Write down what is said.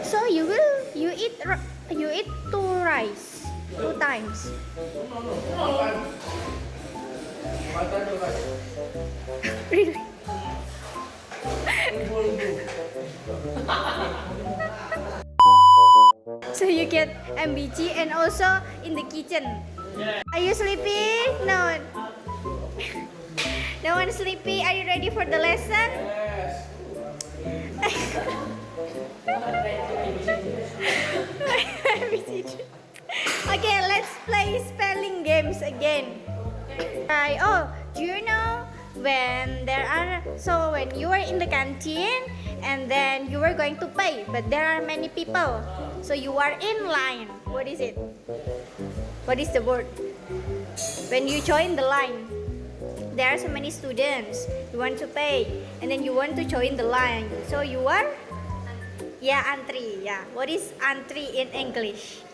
So you eat two rice two times. Really? So you get MBG and also in the kitchen. Are you sleepy? No. No one sleepy. Are you ready for the lesson? Okay, let's play spelling games again. Right. Oh, do you know when you are in the canteen and then you are going to pay, but there are many people, so you are in line. What is it? What is the word? When you join the line, there are so many students. You want to pay, and then you want to join the line. So you are, yeah, antri. Yeah. What is antri in English?